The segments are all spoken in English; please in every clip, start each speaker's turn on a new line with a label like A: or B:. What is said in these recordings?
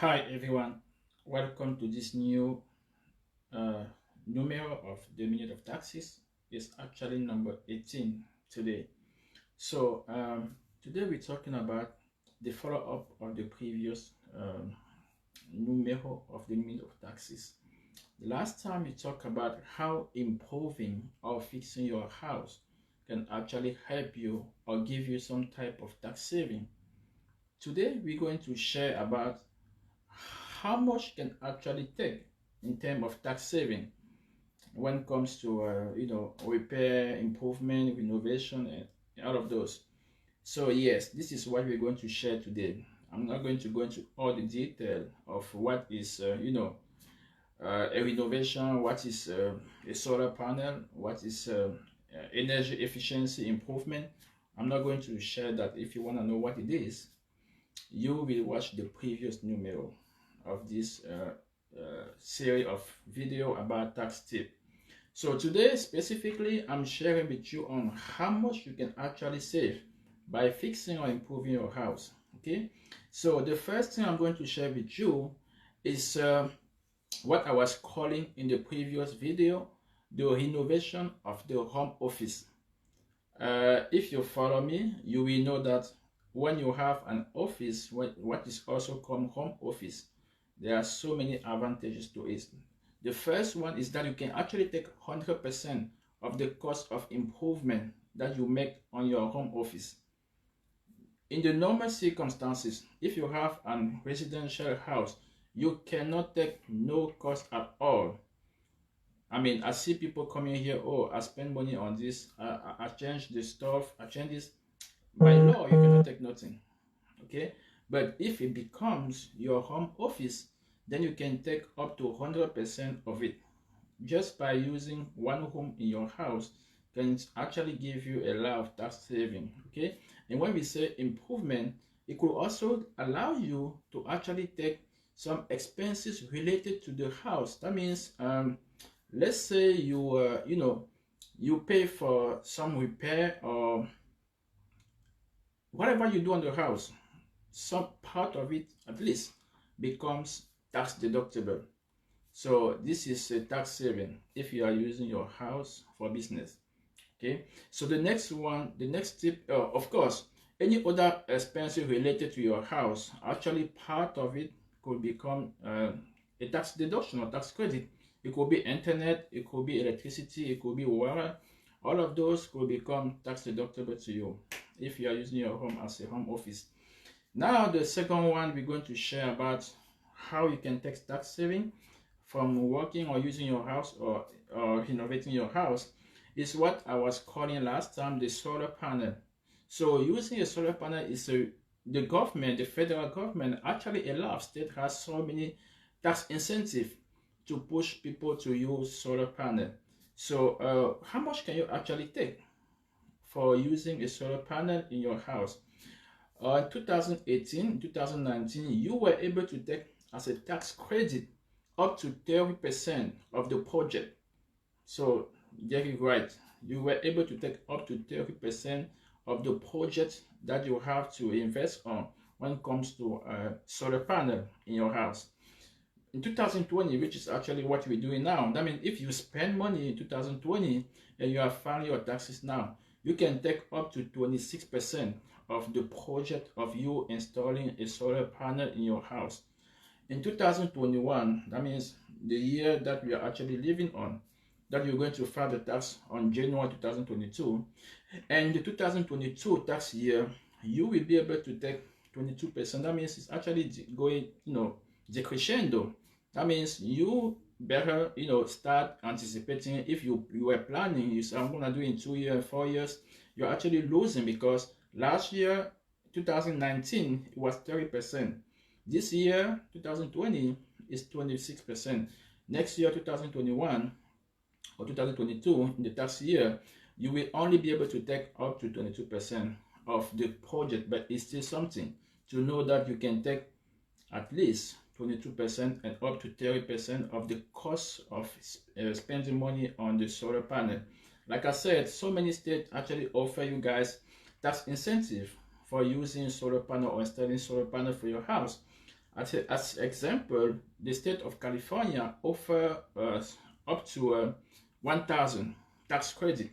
A: Hi everyone, welcome to this new uh, numero of the Minute of Taxes. It's actually number 18 today. Today we're talking about the follow-up of the previous numero of the Minute of Taxes. The last time we talked about how improving or fixing your house can actually help you or give you some type of tax saving. Today we're going to share about how much you can actually take in terms of tax saving when it comes to repair, improvement, renovation, and all of those. So yes, this is what we're going to share today. I'm not going to go into all the detail of what is a renovation, what is a solar panel, what is energy efficiency improvement. I'm not going to share that. If you want to know what it is, you will watch the previous numero of this series of video about tax tip. So today specifically, I'm sharing with you on how much you can actually save by fixing or improving your house. Okay, so the first thing I'm going to share with you is what I was calling in the previous video the renovation of the home office. If you follow me, you will know that when you have an office, what is also called home office, there are so many advantages to it. The first one is that you can actually take 100% of the cost of improvement that you make on your home office. In the normal circumstances, if you have a residential house, you cannot take no cost at all. I mean, I see people coming here, oh, I spend money on this, I change the stuff, I change this. By law, you cannot take nothing, okay? But if it becomes your home office, then you can take up to 100% of it. Just by using one home in your house can actually give you a lot of tax saving, okay? And when we say improvement, it could also allow you to actually take some expenses related to the house. That means, let's say you pay for some repair or whatever you do on the house, some part of it at least becomes tax deductible. So this is a tax saving if you are using your house for business. Okay, so the next tip, of course, any other expenses related to your house, actually part of it could become a tax deduction or tax credit. It could be internet, it could be electricity, it could be water. All of those could become tax deductible to you if you are using your home as a home office. Now the second one we're going to share about how you can take tax saving from working or using your house or renovating your house is what I was calling last time the solar panel. So using a solar panel is the government, the federal government, actually a lot of states has so many tax incentive to push people to use solar panel. So how much can you actually take for using a solar panel in your house? In 2018, 2019, you were able to take as a tax credit up to 30% of the project. So get it right. You were able to take up to 30% of the project that you have to invest on when it comes to solar panel in your house. In 2020, which is actually what we're doing now, that means if you spend money in 2020 and you are filing your taxes now, you can take up to 26% of the project of you installing a solar panel in your house. In 2021, that means the year that we are actually living on, that you're going to file the tax on January 2022, and the 2022 tax year, you will be able to take 22%. That means it's actually going, decrescendo. That means you better, start anticipating. If you were planning, you say, I'm going to do in 2 years, 4 years, you're actually losing because last year, 2019, it was 30%. This year, 2020, is 26%. Next year, 2021 or 2022, in the tax year, you will only be able to take up to 22% of the project, but it's still something to know that you can take at least 22% and up to 30% of the cost of spending money on the solar panel. Like I said, so many states actually offer you guys tax incentive for using solar panel or installing solar panel for your house. As example, the state of California offer up to 1,000 tax credit.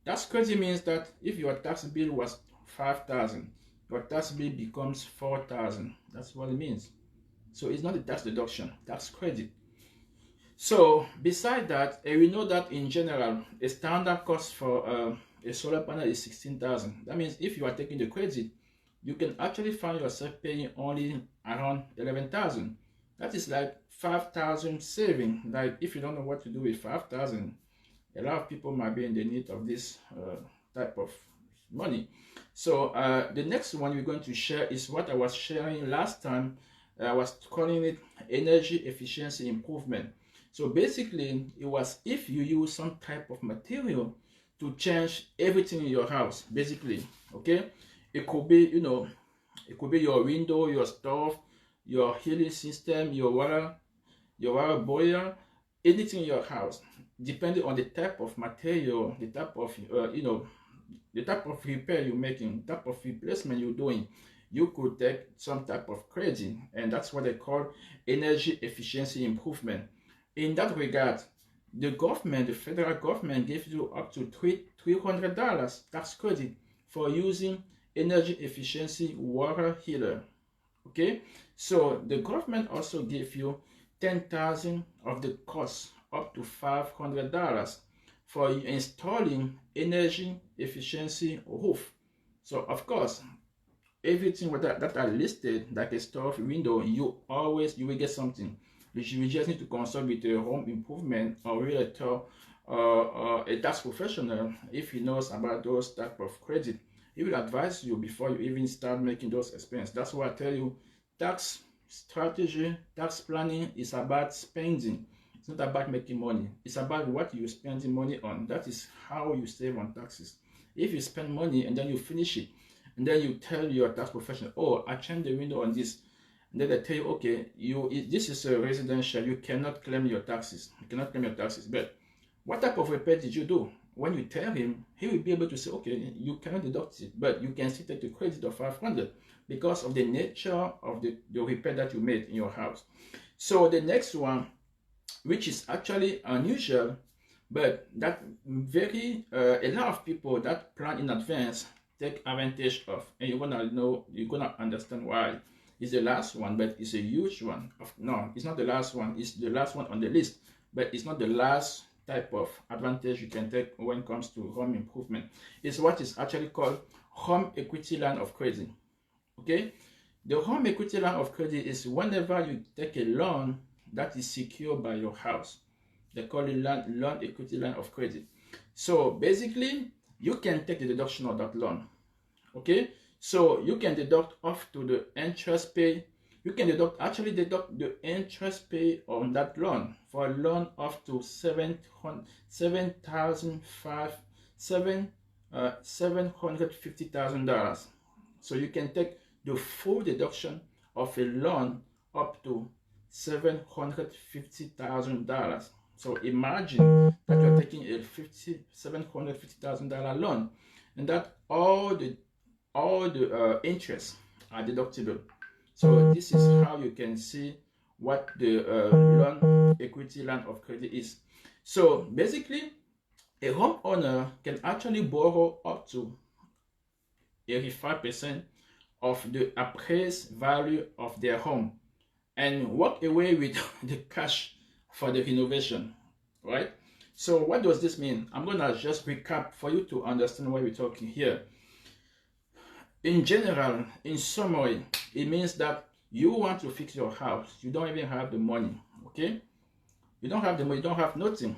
A: Tax credit means that if your tax bill was 5,000, your tax bill becomes 4,000. That's what it means. So it's not a tax deduction, tax credit. So beside that, we know that in general, a standard cost for a solar panel is 16,000. That means if you are taking the credit, you can actually find yourself paying only around 11,000. That is like 5,000 saving. Like if you don't know what to do with 5,000, a lot of people might be in the need of this type of money. So the next one we're going to share is what I was sharing last time. I was calling it energy efficiency improvement. So basically, it was if you use some type of material to change everything in your house, basically, okay? It could be, you know, it could be your window, your stove, your heating system, your water boiler, anything in your house, depending on the type of material, the type of, you know, the type of repair you're making, type of replacement you're doing, you could take some type of credit, and that's what they call energy efficiency improvement. In that regard, the government, the federal government, gives you up to $300 tax credit for using energy efficiency water heater. Okay, so the government also gives you 10,000 of the cost, up to $500 for installing energy efficiency roof. So of course, everything that are listed, like a stove, window, you will get something. You just need to consult with a home improvement or realtor or a tax professional if he knows about those type of credit. He will advise you before you even start making those expenses. That's why I tell you, tax strategy, tax planning is about spending. It's not about making money. It's about what you're spending money on. That is how you save on taxes. If you spend money and then you finish it, and then you tell your tax professional, oh, I changed the window on this, and then they tell you, okay, this is a residential, you cannot claim your taxes. You cannot claim your taxes. But what type of repair did you do? When you tell him, he will be able to say, okay, you cannot deduct it, but you can still take the credit of 500 because of the nature of the repair that you made in your house. So the next one, which is actually unusual, but that a lot of people that plan in advance take advantage of, and you're gonna understand why. It's the last one, but it's a huge one. No, it's not the last one. It's the last one on the list, but it's not the last type of advantage you can take when it comes to home improvement. It's what is actually called home equity line of credit. Okay, the home equity line of credit is whenever you take a loan that is secured by your house. They call it loan equity line of credit. So basically, you can take the deduction of that loan. Okay, so you can deduct off to the interest pay. You can actually deduct the interest pay on that loan for a loan up to $750,000. So you can take the full deduction of a loan up to $750,000. So imagine that you're taking a $750,000 loan, and that all the interests are deductible. So this is how you can see what the loan equity line of credit is. So basically, a homeowner can actually borrow up to 85% of the appraised value of their home and walk away with the cash for the renovation, right? So what does this mean? I'm gonna just recap for you to understand what we're talking here. In general, in summary, it means that you want to fix your house. You don't even have the money, okay? You don't have the money, you don't have nothing.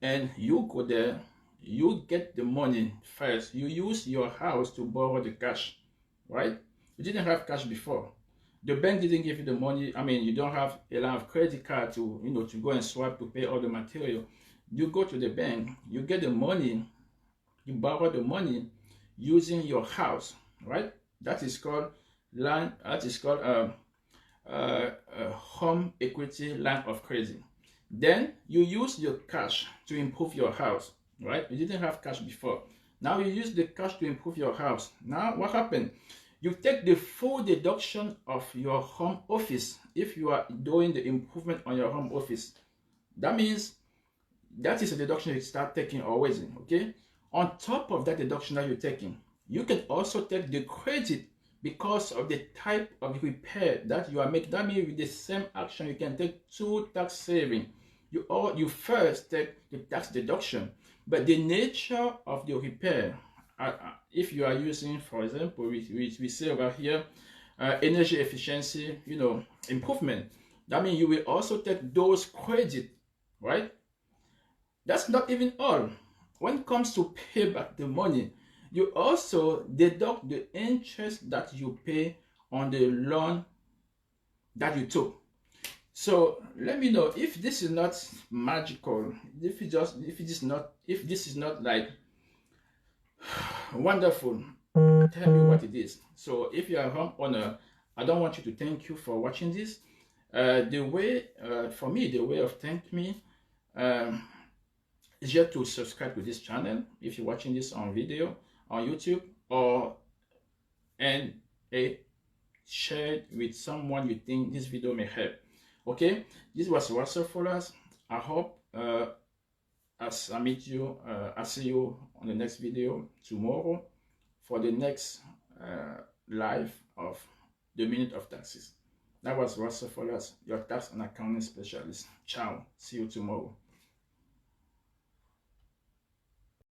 A: And you go there, you get the money first. You use your house to borrow the cash, right? You didn't have cash before. The bank didn't give you the money. I mean, you don't have a lot of credit card to, to go and swipe to pay all the material. You go to the bank, you get the money, you borrow the money using your house, right? That is called home equity line of credit. Then you use your cash to improve your house, right? You didn't have cash before. Now you use the cash to improve your house. Now what happened? You take the full deduction of your home office if you are doing the improvement on your home office. That means that is a deduction you start taking always, okay? On top of that deduction that you're taking, you can also take the credit because of the type of repair that you are making. That means with the same action, you can take two tax saving. You first take the tax deduction, but the nature of the repair, if you are using, for example, we say over here, energy efficiency, improvement. That means you will also take those credit, right? That's not even all. When it comes to pay back the money, you also deduct the interest that you pay on the loan that you took. So let me know if this is not magical, if this is not like wonderful. Tell me what it is. So if you are a homeowner, I don't want you to thank you for watching this. For me, the way of thank me is just to subscribe to this channel if you're watching this on video on YouTube, and share it with someone you think this video may help. Okay, this was Roussel Followers. I hope as I meet you, I see you on the next video tomorrow for the next live of the Minute of Taxes. That was Roussel Followers, your tax and accounting specialist. Ciao. See you tomorrow.